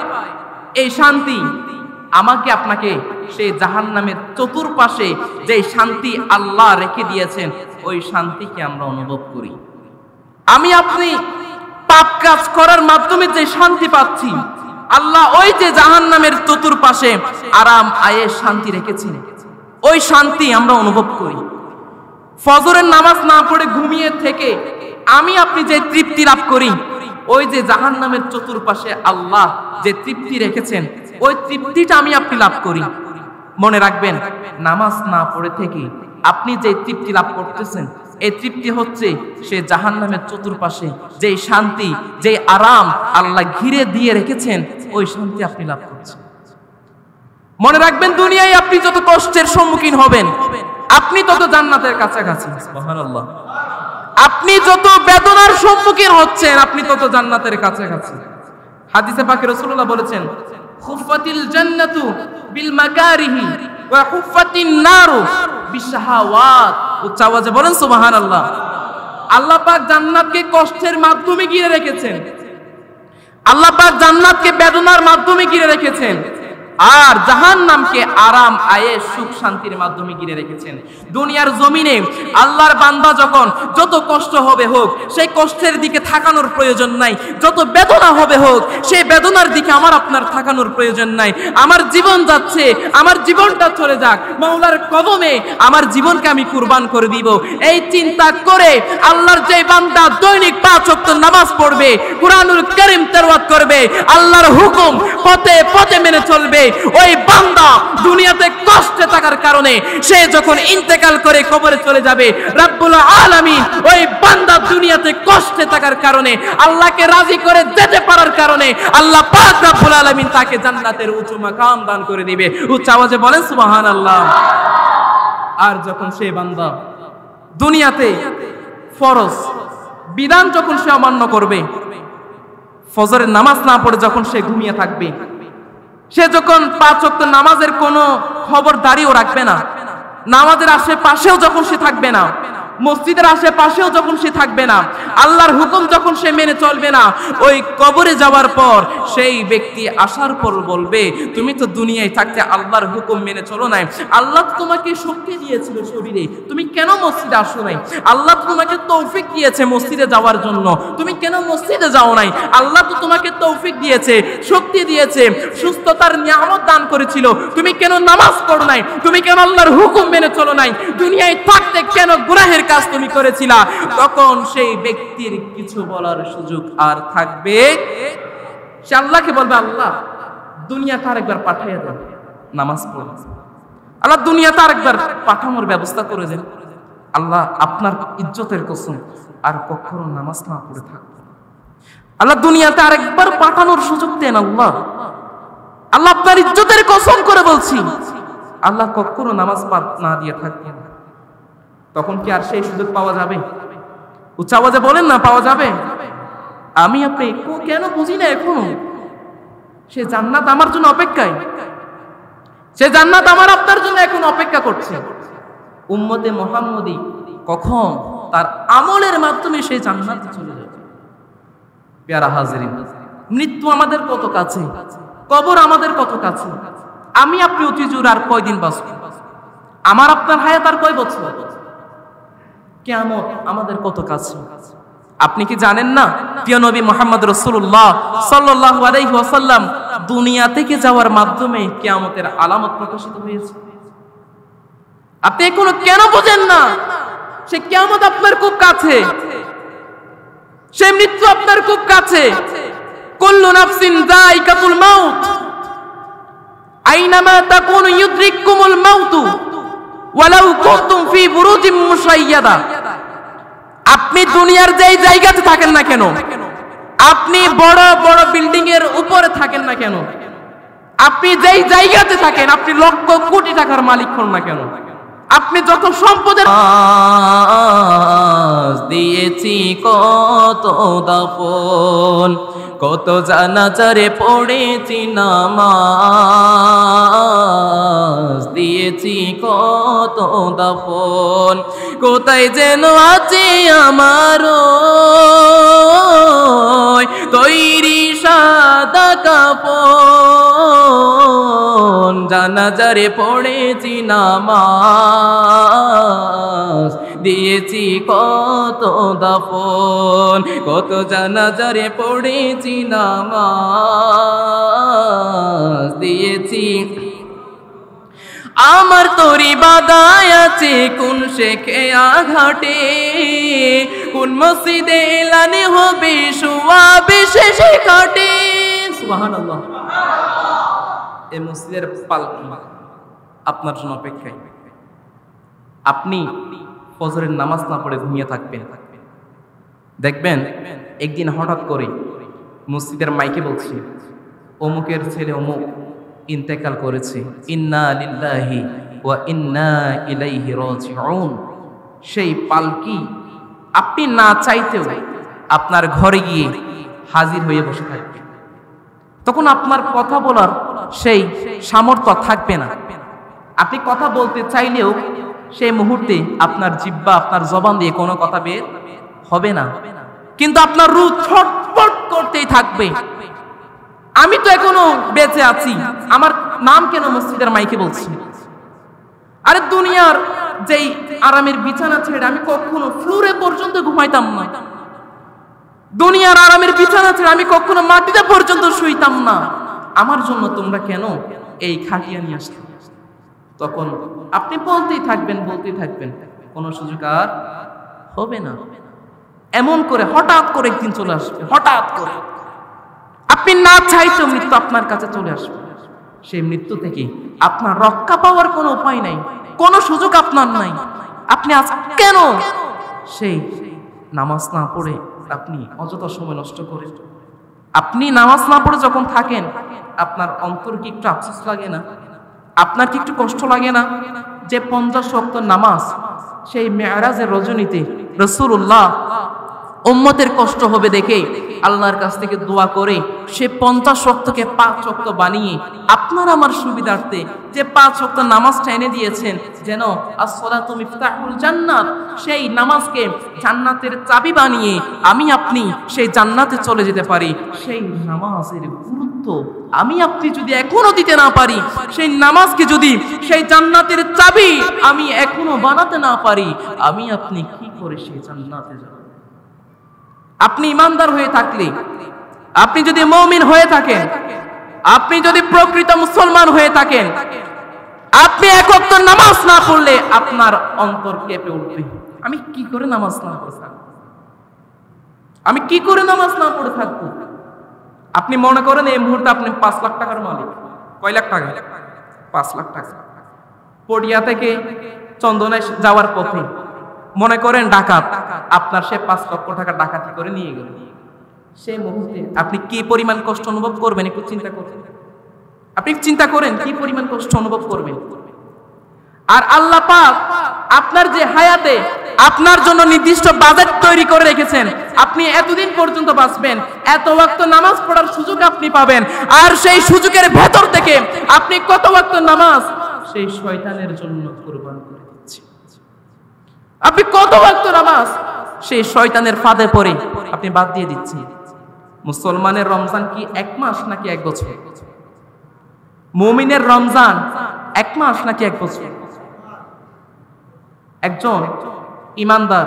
এই শান্তি আমাকে আপনাকে সেই জাহান্নামের চতুর্পাশে যে শান্তি আল্লাহ রেখে দিয়েছেন, ওই শান্তিকে আমরা অনুভব করি। আমি আপনি পাপ কাজ করার মাধ্যমে যে শান্তি পাচ্ছি, আল্লাহ ওই যে জাহান্নামের চতুর্পাশে আরাম, আয়েশ, শান্তি রেখেছেন, ওই শান্তি আমরা অনুভব করি। ফজরের নামাজ না পড়ে ঘুমিয়ে থেকে আমি আপনি যে তৃপ্তি লাভ করি, ওই যে জাহান্নামের চতুর্পাশে আল্লাহ যে তৃপ্তি রেখেছেন, ওই তৃপ্তিটা আমি আপনি লাভ করি। মনে রাখবেন, নামাজ না পড়ে থেকে আপনি যে তৃপ্তি লাভ করতেছেন, এই তৃপ্তি হচ্ছে সে জাহান্নামের চতুর্পাশে যে শান্তি, যে আরাম আল্লাহ ঘিরে দিয়ে রেখেছেন, ওই শান্তি আপনি লাভ করছেন। মনে রাখবেন, দুনিয়ায় আপনি যত কষ্টের সম্মুখীন হবেন, আপনি তত জান্নাতের কাছাকাছি। সুবহানাল্লাহ। আপনি যত বেদনার সম্মুখীন হচ্ছেন, আপনি তত জান্নাতের কাছাকাছি। হাদিসে পাকে রাসূলুল্লাহ বলেছেন, খুফাতিল জান্নাতু বিল মাকারিহি ওয়া খুফাতিন নারু বিশাহাওয়াত। উচ্চ আওয়াজে বলেন সুবহানাল্লাহ। আল্লাহ পাক জান্নাতকে কষ্টের মাধ্যমে ঘিরে রেখেছেন, আল্লাহ পাক জান্নাতকে বেদনার মাধ্যমে ঘিরে রেখেছেন, আর জাহান্নামকে আরাম আয়েশ সুখ শান্তির মাধ্যমে ঘিরে রেখেছেন। দুনিয়ার জমিনে আল্লাহর বান্দা যখন যত কষ্ট হবে হোক, সেই কষ্টের দিকে থাকানোর প্রয়োজন নাই। যত বেদনা হবে হোক, সেই বেদনার দিকে আমার আপনার থাকানোর প্রয়োজন নাই। আমার জীবন যাচ্ছে, আমার জীবনটা চলে যাক, মাওলার কদমে আমার জীবনকে আমি কুরবান করে দিব, এই চিন্তা করে আল্লাহর যে বান্দা দৈনিক 5 ওয়াক্ত নামাজ পড়বে, কুরআনুল কারীম তেলাওয়াত করবে, আল্লাহর হুকুম পথে পথে মেনে চলবে, ওই বান্দা দুনিয়াতে কষ্টে থাকার কারণে সে যখন ইন্তেকাল করে কবরে চলে যাবে, রব্বুল আলামিন ওই বান্দা দুনিয়াতে কষ্টে থাকার কারণে, আল্লাহকে রাজি করে যেতে পারার কারণে আল্লাহ পাক রব্বুল আলামিন তাকে জান্নাতের উঁচু মাকাম দান করে দিবে। উচ্চ আওয়াজে বলেন সুবহানাল্লাহ। আর যখন সে বান্দা দুনিয়াতে ফরজ বিধান যখন সে অমান্য করবে, ফজরের নামাজ না পড়ে যখন সে ঘুমিয়ে থাকবে, সে যখন 5 ওয়াক্ত নামাজের কোনো খবরদারিও রাখবে না, নামাজের আশেপাশেও যখন সে থাকবে না, মসজিদের আশেপাশেও যখন সে থাকবে না, আল্লাহর হুকুম যখন সে মেনে চলবে না, ওই কবরে যাওয়ার পর সেই ব্যক্তি আসার পর বলবে, তুমি তো দুনিয়ায় থাকতে আল্লাহর হুকুম মেনে চলো নাই, আল্লাহ তোমাকে শক্তি দিয়েছিল শরীরে, তুমি কেন মসজিদে আসো নাই? আল্লাহ তোমাকে তৌফিক দিয়েছে মসজিদে যাওয়ার জন্য, তুমি কেন মসজিদে যাও নাই? আল্লাহ তো তোমাকে তৌফিক দিয়েছে, শক্তি দিয়েছে, সুস্থতার নিয়ামত দান করেছিল, তুমি কেন নামাজ পড়ো নাই? তুমি কেন আল্লাহর হুকুম মেনে চলো নাই? দুনিয়ায় থাকতে কেন গুনাহের কাজ তুমি করেছিলা? তখন সেই ব্যক্তির কিছু বলার সুযোগ আর থাকবে? সে আল্লাহকে বলবে, আল্লাহ দুনিয়াতে আরেকবার পাঠিয়ে দেন, নামাজ পড়ো। আল্লাহ দুনিয়াতে আরেকবার পাঠানোর ব্যবস্থা করে দেন। আল্লাহ আপনার ইজ্জতের কসম আর কখনো নামাজ না পড়ে থাকবো। আল্লাহ দুনিয়াতে আরেকবার পাঠানোর সুযোগ দেন। আল্লাহ আল্লাহ আপনার ইজ্জতের কসম করে বলছি, আল্লাহ কখনো নামাজ না দিয়ে থাকবেন। তখন কি আর সেই সুযোগ পাওয়া যাবে? উচ্চ আওয়াজে বলেন না, পাওয়া যাবে? আমি আপনি কেন বুঝি না এখনো? সে জান্নাত আমার জন্য অপেক্ষায়, সে জান্নাত আমার আপনার জন্য এখন অপেক্ষা করছে। উম্মতে মুহাম্মদী কখন তার আমলের মাধ্যমে সেই জান্নাতে চলে যাবে। প্যারা হাজিরিন, মৃত্যু আমাদের কত কাছে, কবর আমাদের কত কাছে। আমি আপনি অতি জোর আর কয়দিন বাঁচব? আমার আপনার হায়াত আর কয় বছর? কিয়ামত আমাদের কত কাছে। আপনি কি জানেন না, প্রিয় নবী মুহাম্মদ রাসূলুল্লাহ সাল্লাল্লাহু আলাইহি ওয়াসাল্লাম দুনিয়া থেকে যাওয়ার মাধ্যমে কিয়ামতের আলামত প্রকাশিত হয়েছে। আপনি এখনো কেন বোঝেন না? সে কিয়ামত আপনার খুব কাছে, সে মৃত্যু আপনার খুব কাছে। কুল্লু নাফসিন যায়িকাতুল মাউত, আইনামা তাকুনু ইউদরিকুমুল মাউতু ওয়ালাউ কুনতুম ফি বুরুজিম মুশাইয়াদা। আপনি দুনিয়ার যেই জায়গাতে থাকেন না কেন, আপনি বড় বড় বিল্ডিং এর উপরে থাকেন না কেন, আপনি যেই জায়গাতে থাকেন, আপনি লক্ষ কোটি টাকার মালিক হন না কেন, আপনি যত সম্পদের দিয়েছি কত দাফন, কত জানাজারে পড়েছি নামাজ, দিয়েছি কত দাফন, কোথায় যেন আছে আমার তৈরি সাদা কাফন, জানাজারে পড়েছি নামাজ, দিয়েছি কত দাফন, কত জানাজারে পড়েছি নামাজ, দিয়েছি। আমার তরি বাদায় আছে কোন শেখে আঘাটে, কোন মসজিদে এলানে হবে শুয়াবে শেষে কাটে। সুবহানাল্লাহ। এই মসজিদের পালকি আপনার জন্য অপেক্ষায়। আপনি ফজরের নামাজ না পড়ে ঘুমিয়ে থাকবেন, দেখবেন একদিন হঠাৎ করে মসজিদের মাইকে বলছে অমুকের ছেলে অমুক ইন্তেকাল করেছে, ইন্না লিল্লাহি ওয়া ইন্না ইলাইহি রাজিউন। সেই পালকি আপনি না চাইতেও আপনার ঘরে গিয়ে হাজির হয়ে বসে থাকবে। তখন আপনার কথা বলার সেই সামর্থ্য থাকবে না। আপনি কথা বলতে চাইলেও সেই মুহূর্তে আপনার জিহ্বা, আপনার জবান দিয়ে কোনো কথা বের হবে না, কিন্তু আপনার রূহ ছটফট করতেই থাকবে। আমি তো এখনো বেঁচে আছি, আমার নাম কেন মসজিদের মাইকে বলছি? আরে দুনিয়ার যেই আরামের বিছানা ছেড়ে আমি কখনো ফ্লোরে পর্যন্ত ঘুমাইতাম না, দুনিয়ার আরামের বিছানা ছেড়ে আমি কখনো মাটিতে পর্যন্ত শুইতাম না, আমার জন্য তোমরা কেন এই খাটিয়া নিয়ে আসলে? তখন আপনি বলতেই থাকবেন, কোনো সুযোগ আর হবে না। এমন করে হঠাৎ করে একদিন চলে আসবে, হঠাৎ করে আপনি না চাইতেও মৃত্যু আপনার কাছে চলে আসবে। সেই মৃত্যু থেকে আপনার রক্ষা পাওয়ার কোনো উপায় নাই, কোনো সুযোগ আপনার নাই। আপনি আজ কেন সেই নামাজ না পড়ে আপনি অযথা সময় নষ্ট করেন? আপনি নামাজ না পড়ে যখন থাকেন আপনার অন্তর কি একটু আফসোস লাগে না? আপনার কি একটু কষ্ট লাগে না যে 50 ওয়াক্ত নামাজ সেই মেরাজের রজনীতে রাসূলুল্লাহ উম্মতের কষ্ট হবে দেখে আল্লাহর কাছ থেকে দোয়া করে সে 50 ওয়াক্তকে 5 ওয়াক্ত বানিয়ে আপনার আমার সুবিধার্থে যে 5 ওয়াক্ত নামাজটা এনে দিয়েছেন, যেন as-সালাতু মিফতাহুল জান্নাত, সেই নামাজকে জান্নাতের চাবি বানিয়ে আমি আপনি সেই জান্নাতে চলে যেতে পারি। সেই নামাজের গুরুত্ব আমি আপনি যদি এখনো দিতে না পারি, সেই নামাজকে যদি সেই জান্নাতের চাবি আমি এখনো বানাতে না পারি, আমি আপনি কি করে সেই জান্নাতে যাব? আপনি ইমানদার হয়ে থাকলে, আপনি যদি মুমিন হয়ে থাকেন, আপনি যদি প্রকৃত মুসলমান হয়ে থাকেন, আপনি এক ওয়াক্ত নামাজ না পড়লে আপনার অন্তর কেঁপে উঠবে। আমি কি করে নামাজ না পড়ে থাকবো? আমি কি করে নামাজ না পড়ে থাকবো? আপনি মনে করেন এই মুহূর্তে আপনি 5 লাখ টাকার মালিক। কয় লাখ টাকা? 5 লাখ টাকা। পটিয়া থেকে চন্দনায় যাওয়ার পথে মনে করেন ডাকাত আপনার সে 5 লক্ষ টাকা ডাকাতি করে নিয়ে গেল। সেই মুহূর্তে আপনি কি পরিমাণ কষ্ট অনুভব করবেন? একটু চিন্তা করবেন। আপনি চিন্তা করেন কি পরিমাণ কষ্ট অনুভব করবেন। আর আল্লাহ পাক আপনার যে হায়াতে আপনার জন্য নির্দিষ্ট বাজেট তৈরি করে রেখেছেন, আপনি এতদিন পর্যন্ত বাঁচবেন, এত ওয়াক্ত নামাজ পড়ার সুযোগ আপনি পাবেন। আর সেই সুযোগের ভেতর থেকে আপনি কত ওয়াক্ত নামাজ সেই শয়তানের জন্য কুরবান করে দিচ্ছেন। আপনি কত ওয়াক্ত নামাজ সেই শয়তানের ফাঁদে পড়ে আপনি বাদ দিয়ে দিচ্ছেন। মুসলমানের রমজান কি 1 মাস নাকি 1 বছর? মুমিনের রমজান 1 মাস নাকি 1 বছর? একজন ইমানদার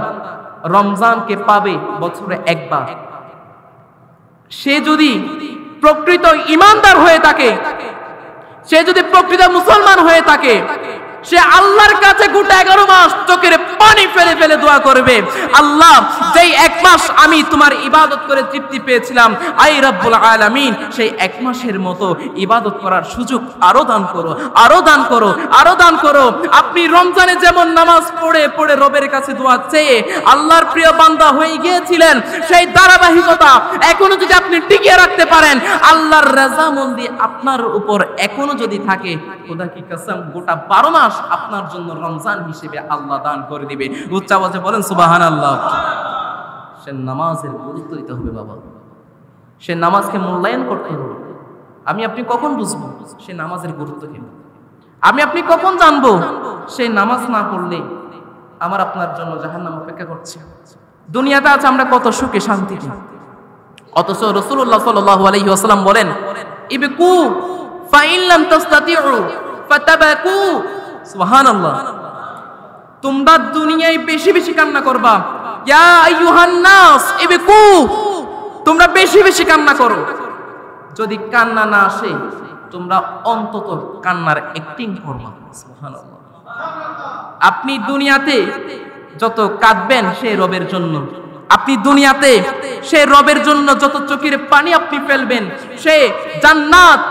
রমজানকে পাবে বছরে একবার। সে যদি প্রকৃত ইমানদার হয়ে থাকে, সে যদি প্রকৃত মুসলমান হয়ে থাকে, সে আল্লাহর কাছে গোটা 11 মাস চোখের পানি ফেলে ফেলে দোয়া করবে, আল্লাহ যেই 1 মাস আমি তোমার ইবাদত করে তৃপ্তি পেয়েছিলাম, আই রব্বুল আলামিন সেই 1 মাসের মতো ইবাদত করার সুযোগ আরো দান করো, আরো দান করো, আরো দান করো। আপনি রমজানে যেমন নামাজ পড়ে পড়ে রবের কাছে দোয়া চেয়ে আল্লাহর প্রিয় বান্দা হয়ে গিয়েছিলেন, সেই ধারাবাহিকতা এখনো যদি আপনি টিকিয়ে রাখতে পারেন, আল্লাহর রাজামন্দি আপনার উপর এখনো যদি থাকে, খোদা কি কসম গোটা 12 মাস আপনার জন্য রমজান হিসেবে আল্লাহ দান করে দিবে। উচ্চ আওয়াজে বলেন সুবহানাল্লাহ। সে নামাজের গুরুত্ব দিতে হবে বাবা, সে নামাজকে মূল্যায়ন করতে হবে। আমি আপনি কখন বুঝবো সে নামাজের গুরুত্ব কি? আমি আপনি কখন জানবো সেই নামাজ না পড়লে আমার আপনার জন্য জাহান্নাম অপেক্ষা করছে? দুনিয়াতে আছে আমরা কত সুখে শান্তিতে, অথচ রাসূলুল্লাহ সাল্লাল্লাহু আলাইহি ওয়াসাল্লাম বলেন ইবকু ফাইন লাম তাসতাতিউ ফাতাবাকু। সুবহানাল্লাহ। তোমরা দুনিয়ায় বেশি বেশি কান্না করবা, ইয়া আইয়ুহান নাস ইবকু, তোমরা বেশি বেশি কান্না করো। যদি কান্না না আসে তোমরা অন্তত কান্নার অ্যাক্টিং করবা। সুবহানাল্লাহ। আপনি দুনিয়াতে যত কাঁদবেন সেই রবের জন্য, আপনি দুনিয়াতে সেই রবের জন্য যত চোখের পানি আপনি ফেলবেন, সে জান্নাত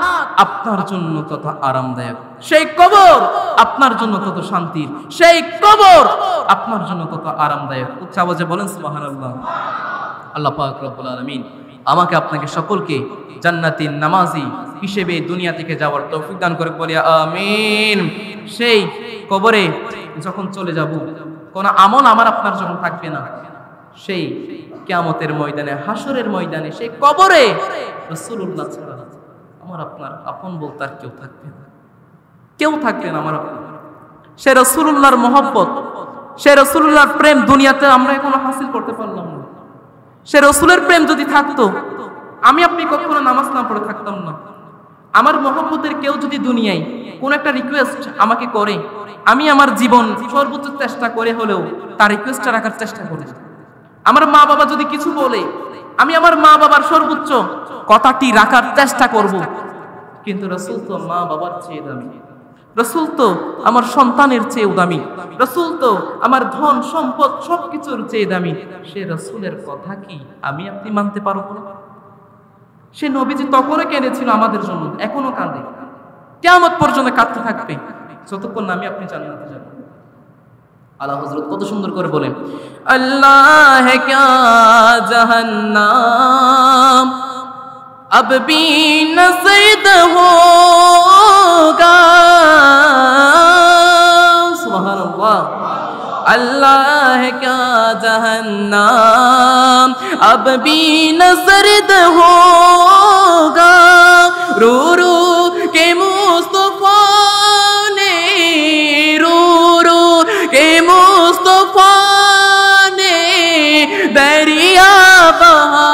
আপনার জন্য তত আরামদায়ক, সেই কবর আপনার জন্য তত শান্তির, সেই কবর আপনার জন্য তত আরামদায়ক। উচ্চ আওয়াজে বলেন সুবহানাল্লাহ। আল্লাহ পাক রব্বুল আলামিন আমাকে আপনাকে সকলকে জান্নাতি নামাজি হিসেবে দুনিয়া থেকে যাওয়ার তৌফিক দান করে বলি আমিন। সেই কবরে যখন চলে যাব, কোন আমল আমার আপনার যখন থাকবে না, সেই কিয়ামতের ময়দানে, হাসরের ময়দানে, সেই কবরে রাসূলুল্লাহ ছাড়া আমার আপনার আপন বলতে আর কেউ থাকবে না, কেউ থাকবে না আমার আপনার। সে রাসূলুল্লাহর মহব্বত, সে রাসূলুল্লাহর প্রেম দুনিয়াতে আমরা এখনো হাসিল করতে পারলাম না। সে রাসূলের প্রেম যদি থাকতো, আমি আপনি কখনো নামাজ না পড়ে থাকতাম না। আমার মহব্বতের কেউ যদি দুনিয়ায় কোন একটা রিকোয়েস্ট আমাকে করে, আমি আমার জীবন সর্বোচ্চ চেষ্টা করে হলেও তার রিকোয়েস্টটা রাখার চেষ্টা করি। আমার মা বাবা যদি কিছু বলে, আমি আমার মা বাবার সর্বোচ্চ কথাটি রাখার চেষ্টা করব। কিন্তু রাসূল তো মা বাবার চেয়ে দামি, রাসূল তো আমার সন্তানের চেয়ে দামি, রাসূল তো আমার ধন সম্পদ সবকিছুর চেয়ে দামি। সে রাসূলের কথা কি আমি আপনি মানতে পারবো না? সে নবীজি তখনও কেঁদেছিল আমাদের জন্য, এখনো কাঁদে, কিয়ামত পর্যন্ত কাঁদতে থাকবে যতক্ষণ না আমি আপনি জান্নাতে যাব। আলা হযরত কত সুন্দর করে বলেন, আল্লাহ ক্যা জাহান্নাম अब भी नज़द होगा। सुभानअल्लाह। अल्लाह क्या जहन्नम अब भी नज़द होगा। रो रो के मुस्तफा ने, रो रो के मुस्तफा ने दरिया बहा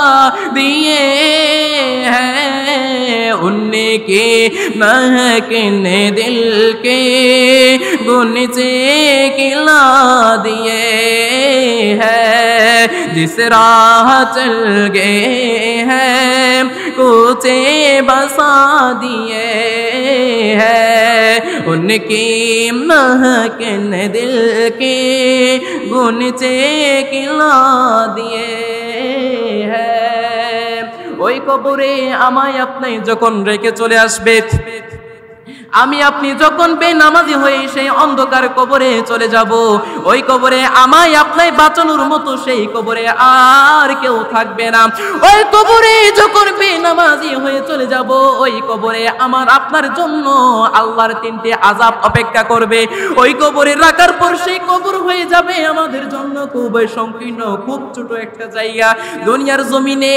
दिए उनके महकने दिल के गुन से खिला दिए हैं। जिस राह चल गए हैं कुचे बसा दिए हैं। उनकी महकने दिल के गुन से खिला दिए हैं। ওই কবরে আমায় আপনি যখন রেখে চলে আসবে, আমি আপনি যখন বেনামাজি হয়ে সেই অন্ধকার কবরে চলে যাব, ওই কবরে আমায় আপনাই বাঁচানোর মতো সেই কবরে আর কেউ থাকবে না। ওই কবরে যখন বেনামাজি হয়ে চলে যাব, ওই কবরে আমার আপনার জন্য আল্লাহর তিনটি আযাব অপেক্ষা করবে। ওই কবরে রাখার পর সেই কবর হয়ে যাবে আমাদের জন্য খুবই সংকীর্ণ, খুব ছোট একটা জায়গা। দুনিয়ার জমিনে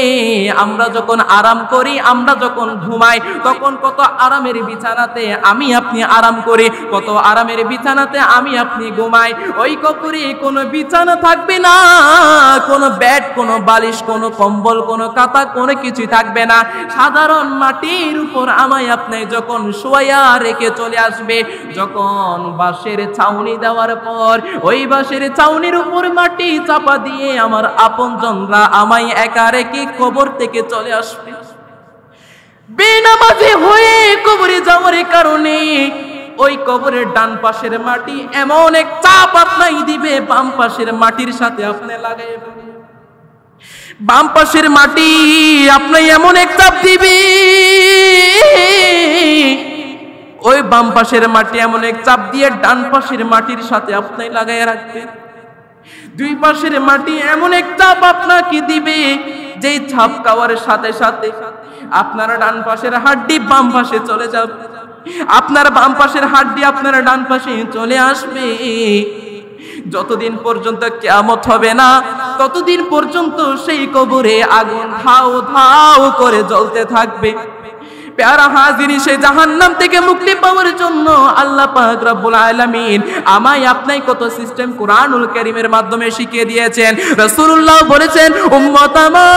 আমরা যখন আরাম করি, আমরা যখন ঘুমাই, তখন কত আরামের বিছানাতে আমি আপনি আরাম করে, কত আরামের বিছানাতে আমি আপনি ঘুমাই। ওই কবরে কোনো বিছানা থাকবে না, কোনো বেড, কোনো বালিশ, কোনো কম্বল, কোনো কাঁথা, কোনো কিছুই থাকবে না। সাধারণ মাটির উপর আমায় আপনি যখন শোয়া রেখে চলে আসবে, যখন বাঁশের ছাউনি দেওয়ার পর ওই বাঁশের ছাউনির উপর মাটি চাপা দিয়ে আমার আপনজনরা আমায় একা রেখে কবর থেকে চলে আসবে। বেনামাজি হয়ে কবরে যাওয়ার কারণে ওই কবরের ডান পাশের মাটি এমন এক চাপ আপনাই দিবে, বাম পাশের মাটির সাথে আপনি লাগাই, বাম পাশের মাটি আপনি এমন এক চাপ দিবে, ওই বাম পাশের মাটি এমন এক চাপ দিয়ে ডান পাশের মাটির সাথে আপনি লাগাই রাখবে। দুই পাশের মাটি এমন এক চাপ আপনাকে দিবে, যেই ছাপ খাওয়ার সাথে সাথে আপনার ডান পাশের হাড্ডি বাম পাশে চলে যাবে, আপনার বাম পাশের হাড্ডি আপনার ডান পাশে চলে আসবে। যতদিন পর্যন্ত কিয়ামত হবে না, ততদিন পর্যন্ত সেই কবরে আগুন ধাও ধাও করে জ্বলতে থাকবে। প্যারা হাজিরি, সেই জাহান্নাম থেকে মুক্তি পাওয়ার জন্য আল্লাহ পাক রব্বুল আলামিন আমায় আপনাই কত সিস্টেম কুরআনুল কারীমের মাধ্যমে শিখিয়ে দিয়েছেন। রাসূলুল্লাহ বলেছেন, উম্মত আমার,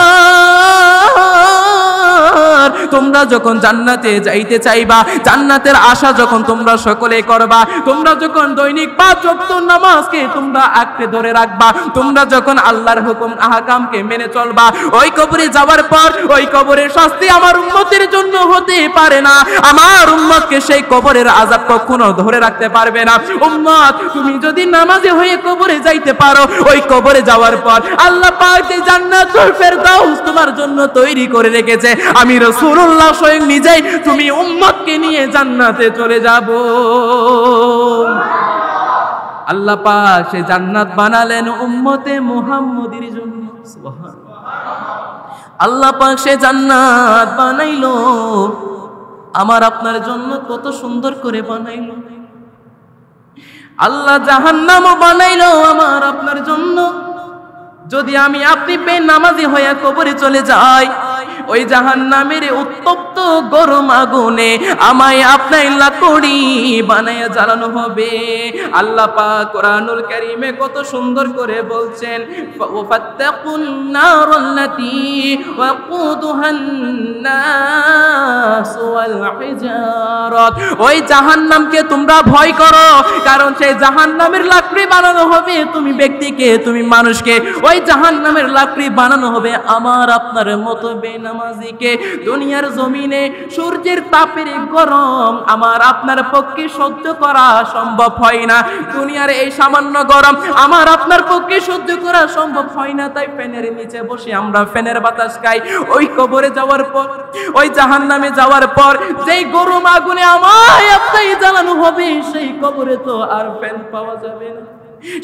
তোমরা যখন জান্নাতে যাইতে চাইবা, জান্নাতের আশা যখন তোমরা সকলে করবা, তোমরা যখন দৈনিক 5 ওয়াক্ত নামাজকে তোমরা আঁকড়ে ধরে রাখবা, তোমরা যখন আল্লাহর হুকুম আহকামকে মেনে চলবা, ওই কবরে যাওয়ার পর ওই কবরের শাস্তি আমার উম্মতের জন্য হতে পারে না। আমার উম্মতকে সেই কবরের আযাব কখনো ধরে রাখতে পারবে না। উম্মত, তুমি যদি নামাজি হয়ে কবরে যাইতে পারো, ওই কবরে যাওয়ার পর আল্লাহ পাক যে জান্নাতুল ফেরদাউস তোমার জন্য তৈরি করে রেখেছে, আমি রাসূলুল্লাহ স্বয়ং নিজেই তুমি উম্মতকে নিয়ে জান্নাতে চলে যাব। আল্লাহ পাক সে জান্নাত বানালেন উম্মতে মুহাম্মদীর জন্য। সুবহানাল্লাহ। আল্লাহ পাক সে জান্নাত বানাইলো আমার আপনার জন্য, কত সুন্দর করে বানাইলো। আল্লাহ জাহান্নামও বানাইলো আমার আপনার জন্য। যদি আমি আপনি বেনামাজি হয়ে কবরে চলে যাই, ওই জাহান্নামের উত্তপ্ত গরম আগুনে আমায় আপনার লাকড়ি বানায়া জ্বালানো হবে। আল্লাহ পাক কোরআনুল কারীমে কত সুন্দর করে বলছেন, ফাত্তাকুন নারাল্লাতী ওয়াকুদুহান নাস ওয়াল হিজারাত। ওই জাহান্নামকে তোমরা ভয় করো, কারণ সেই জাহান্নামের লাকড়ি বানানো হবে তুমি ব্যক্তিকে, তুমি মানুষকে। ওই জাহান্নামের লাকড়ি বানানো হবে আমার আপনার মতো বেনামাজিকে। দুনিয়ার জমিনে সূর্যের তাপের গরম আমার আপনার পক্ষে সহ্য করা সম্ভব হয় না। দুনিয়ার এই সামান্য গরম আমার আপনার পক্ষে সহ্য করা সম্ভব হয় না। তাই ফ্যানের নিচে বসে আমরা ফ্যানের বাতাস খাই। ওই কবরে যাওয়ার পর, ওই জাহান্নামে যাওয়ার পর যেই গরম আগুনে আমায় আপনাই জ্বালানো হবে, সেই কবরে তো আর ফ্যান পাওয়া যাবে না,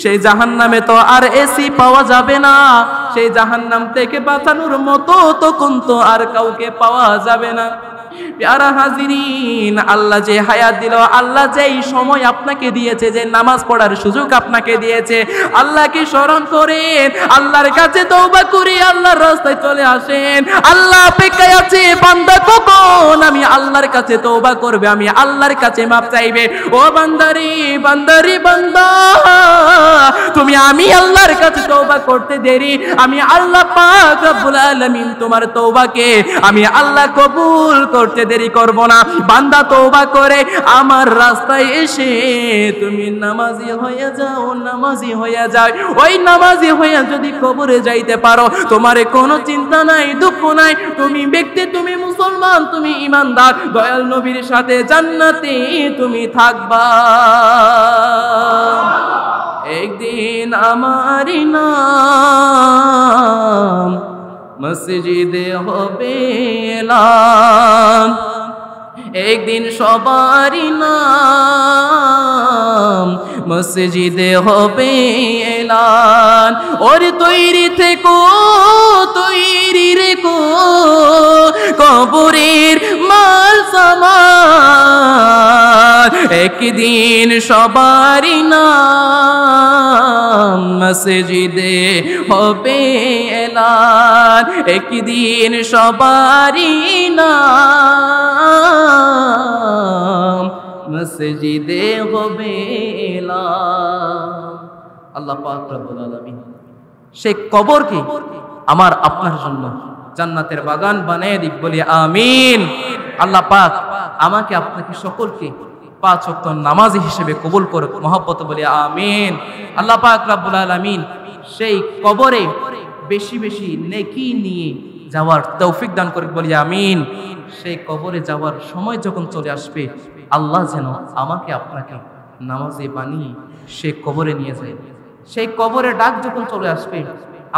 সেই জাহান্নামে তো আর এসি পাওয়া যাবে না। সেই জাহান্নাম থেকে বাঁচানোর মতো তখন তো আর কাউকে পাওয়া যাবে না। প্যারা হাজিরিন, আল্লাহ যে হায়াত দিল, আল্লাহ যেই সময় আপনাকে দিয়েছে, যে নামাজ পড়ার সুযোগ আপনাকে দিয়েছে, আল্লাহকে স্মরণ করেন, আল্লাহর কাছে তওবা করে আল্লাহর রাস্তায় চলে আসেন। আল্লাহ অপেক্ষায় আছে বান্দা কখন আমি আল্লাহর কাছে তওবা করবে, আমি আল্লাহর কাছে মাপ চাইবে। ও বান্দারি বান্দারি বান্দা, তুমি আমি আল্লাহর কাছে তওবা করতে দেরি, আমি আল্লাহ পাক রব্বুল আলামিন তোমার তওবাকে আমি আল্লাহ কবুল করতে দেরি করব না। বান্দা তওবা করে আমার রাস্তায় এসে তুমি নামাজি হয়ে যাও, নামাজি হয়ে যাও। ওই নামাজি হয়ে যদি কবরে যাইতে পারো, তোমার কোনো চিন্তা নাই, দুঃখ নাই, তুমি ব্যক্তি, তুমি মুসলমান, তুমি ঈমানদার, দয়াল নবীর সাথে জান্নাতে তুমি থাকবা। একদিন আমারি নাম মসজিদে হবে এলান, একদিন সবারই নাম মসজিদে হবে এলান। ওর তৈরি থেকো, তৈরি রেখো কবরের মাল সামান, একদিন সবারই নাম মসজিদে হবে এলান, একদিন সবারই নাম মসজিদে হবে এলান। আল্লাহ পাক রব্বুল আলামিন সেই কবরকে আমার আপনার জন্য জান্নাতের বাগান বানিয়ে দিক, বলি আমিন। আল্লাহ পাক আমাকে আপনাকে সকলকে 5 ওয়াক্ত নামাজি হিসেবে কবুল করুক, মহব্বত বলি আমিন। আল্লাহ পাক রব্বুল আলামিন সেই কবরে বেশি বেশি নেকি নিয়ে যাওয়ার তৌফিক দান করুক, বলি আমিন। সেই কবরে যাওয়ার সময় যখন চলে আসবে, আল্লাহ যেন আমাকে আপনাকে নামাজি বানিয়ে সেই কবরে নিয়ে যায়। সেই কবরে ডাক যখন চলে আসবে,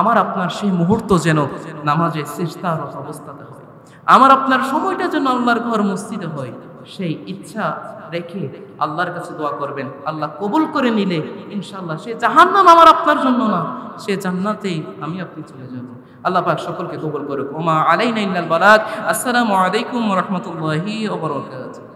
আমার আপনার সেই মুহূর্ত যেন নামাজে সিজদারত অবস্থাতে হয়, আমার আপনার সময়টা যেন আল্লাহর ঘর মসজিদে হয়। সেই ইচ্ছা রেখে আল্লাহর কাছে দোয়া করবেন। আল্লাহ কবুল করে নিলে ইনশাআল্লাহ সে জাহান্নাম আমার আপনার জন্য না, সে জান্নাতেই আমি আপনি চলে যাব। আল্লাহ পাক সকলকে কবুল করুক। ওমা আলাইনা ইল্লাল বালাগ। আসসালামু আলাইকুম ওয়া রাহমাতুল্লাহি ওয়া বারাকাতুহু।